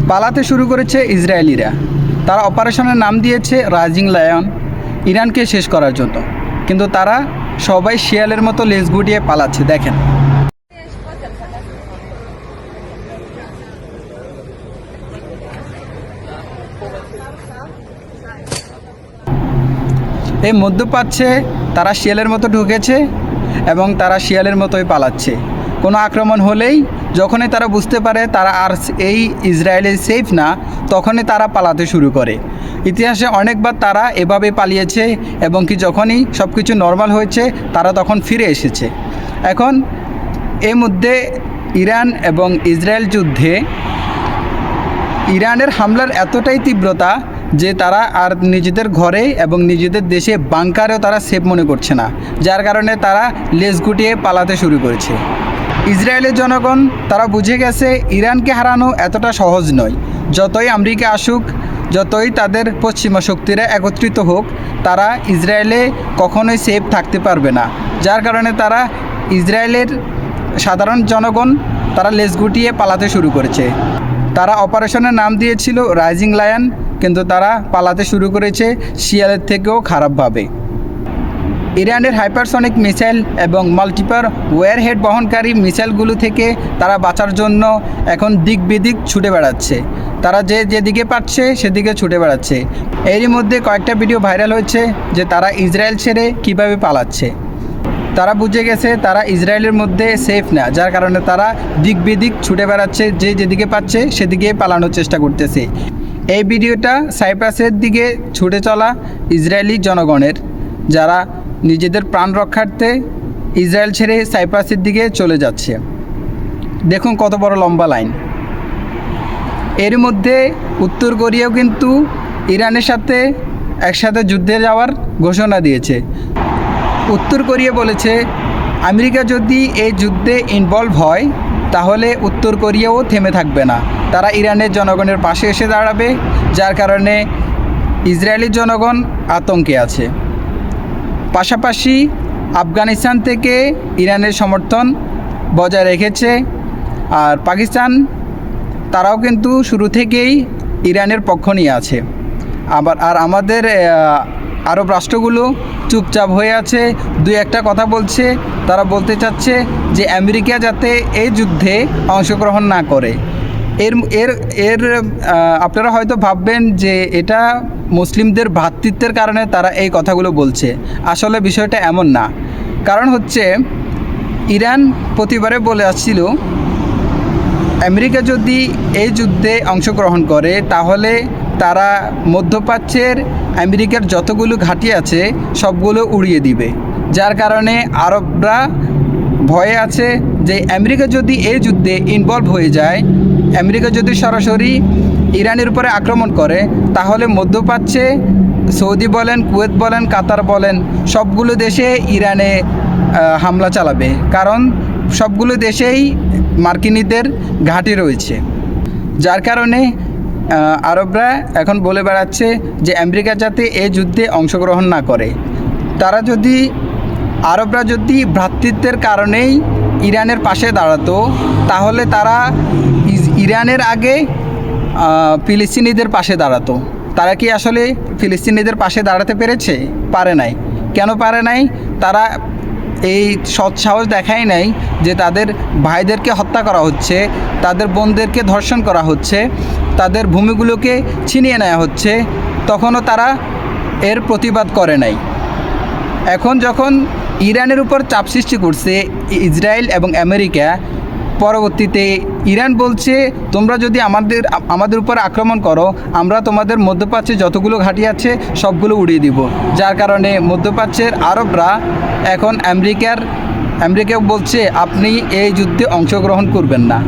পালাতে শুরু করেছে ইসরায়েলিরা। তারা অপারেশনের নাম দিয়েছে রাইজিং লায়ন, ইরানকে শেষ করার জন্য। কিন্তু তারা সবাই শিয়ালের মতো লেজ গুটিয়ে পালাচ্ছে। দেখেন, এই মধ্যপ্রাচ্যে তারা শিয়ালের মতো ঢুকেছে এবং তারা শিয়ালের মতোই পালাচ্ছে। কোনো আক্রমণ হলেই যখনই তারা বুঝতে পারে তারা আর এই ইসরায়েলে সেফ না, তখনই তারা পালাতে শুরু করে। ইতিহাসে অনেকবার তারা এভাবে পালিয়েছে এবং কি যখনই সব কিছু নর্মাল হয়েছে তারা তখন ফিরে এসেছে। এখন এর মধ্যে ইরান এবং ইসরায়েল যুদ্ধে ইরানের হামলার এতটাই তীব্রতা যে তারা আর নিজেদের ঘরে এবং নিজেদের দেশে বাংকারেও তারা সেফ মনে করছে না, যার কারণে তারা লেজ গুটিয়ে পালাতে শুরু করেছে। ইসরায়েলের জনগণ তারা বুঝে গেছে ইরানকে হারানো এতটা সহজ নয়। যতই আমেরিকা আসুক, যতই তাদের পশ্চিমা শক্তিরা একত্রিত হোক, তারা ইসরায়েলে কখনোই সেফ থাকতে পারবে না। যার কারণে তারা ইসরায়েলের সাধারণ জনগণ তারা লেজ গুটিয়ে পালাতে শুরু করেছে। তারা অপারেশনের নাম দিয়েছিল রাইজিং লায়ন, কিন্তু তারা পালাতে শুরু করেছে শিয়ালের থেকেও খারাপভাবে। ইরানের হাইপারসনিক মিসাইল এবং মাল্টিপার ওয়ারহেড বহনকারী মিসাইলগুলো থেকে তারা বাঁচার জন্য এখন দিক বিদিক ছুটে বেড়াচ্ছে। তারা যেদিকে পাচ্ছে সেদিকে ছুটে বেড়াচ্ছে। এরই মধ্যে কয়েকটা ভিডিও ভাইরাল হয়েছে যে তারা ইসরায়েল ছেড়ে কিভাবে পালাচ্ছে। তারা বুঝে গেছে তারা ইসরায়েলের মধ্যে সেফ না, যার কারণে তারা দিক বিদিক ছুটে বেড়াচ্ছে, যেদিকে পাচ্ছে সেদিকে পালানোর চেষ্টা করতেছে। এই ভিডিওটা সাইপ্রাসের দিকে ছুটে চলা ইসরায়েলি জনগণের, যারা নিজেদের প্রাণ রক্ষার্থে ইসরায়েল ছেড়ে সাইপ্রাসের দিকে চলে যাচ্ছে। দেখুন কত বড় লম্বা লাইন। এর মধ্যে উত্তর কোরিয়াও কিন্তু ইরানের সাথে একসাথে যুদ্ধে যাওয়ার ঘোষণা দিয়েছে। উত্তর কোরিয়া বলেছে আমেরিকা যদি এই যুদ্ধে ইনভলভ হয় তাহলে উত্তর কোরিয়াও থেমে থাকবে না, তারা ইরানের জনগণের পাশে এসে দাঁড়াবে। যার কারণে ইসরায়েলি জনগণ আতঙ্কে আছে। পাশাপাশি আফগানিস্তান থেকে ইরানের সমর্থন বজায় রেখেছে। আর পাকিস্তান তারাও কিন্তু শুরু থেকেই ইরানের পক্ষ নিয়ে আছে। আর আমাদের আরব রাষ্ট্রগুলো চুপচাপ হয়ে আছে, দুই একটা কথা বলছে। তারা বলতে চাচ্ছে যে আমেরিকা যাতে এই যুদ্ধে অংশগ্রহণ না করে। এর আপনারা হয়তো ভাববেন যে এটা মুসলিমদের ভ্রাতৃত্বের কারণে তারা এই কথাগুলো বলছে। আসলে বিষয়টা এমন না। কারণ হচ্ছে ইরান প্রতিবারে বলে আসছিল আমেরিকা যদি এই যুদ্ধে অংশগ্রহণ করে তাহলে তারা মধ্যপ্রাচ্যের আমেরিকার যতগুলো ঘাঁটি আছে সবগুলো উড়িয়ে দিবে। যার কারণে আরবরা ভয়ে আছে যে আমেরিকা যদি এই যুদ্ধে ইনভলভ হয়ে যায়, আমেরিকা যদি সরাসরি ইরানের উপরে আক্রমণ করে, তাহলে মধ্যপ্রাচ্যে সৌদি বলেন, কুয়েত বলেন, কাতার বলেন, সবগুলো দেশে ইরানে হামলা চালাবে। কারণ সবগুলো দেশেই মার্কিনীদের ঘাঁটি রয়েছে। যার কারণে আরবরা এখন বলে বেড়াচ্ছে যে আমেরিকা যাতে এই যুদ্ধে অংশগ্রহণ না করে। আরবরা যদি ভ্রাতৃত্বের কারণেই ইরানের পাশে দাঁড়াতো, তাহলে তারা ইরানের আগে ফিলিস্তিনিদের পাশে দাঁড়াতো। তারা কি আসলে ফিলিস্তিনিদের পাশে দাঁড়াতে পেরেছে? পারে নাই। কেন পারে নাই? তারা এই সৎসাহস দেখায় নাই যে তাদের ভাইদেরকে হত্যা করা হচ্ছে, তাদের বোনদেরকে ধর্ষণ করা হচ্ছে, তাদের ভূমিগুলোকে ছিনিয়ে নেওয়া হচ্ছে, তখনও তারা এর প্রতিবাদ করে নাই। এখন যখন ইরানের উপর চাপ সৃষ্টি করছে ইসরায়েল এবং আমেরিকা, পরবর্তীতে ইরান বলছে তোমরা যদি আমাদের উপর আক্রমণ করো, আমরা তোমাদের মধ্যপ্রাচ্যে যতগুলো ঘাঁটি আছে সবগুলো উড়িয়ে দিব। যার কারণে মধ্যপ্রাচ্যের আরবরা এখন আমেরিকাও বলছে আপনি এই যুদ্ধে অংশগ্রহণ করবেন না।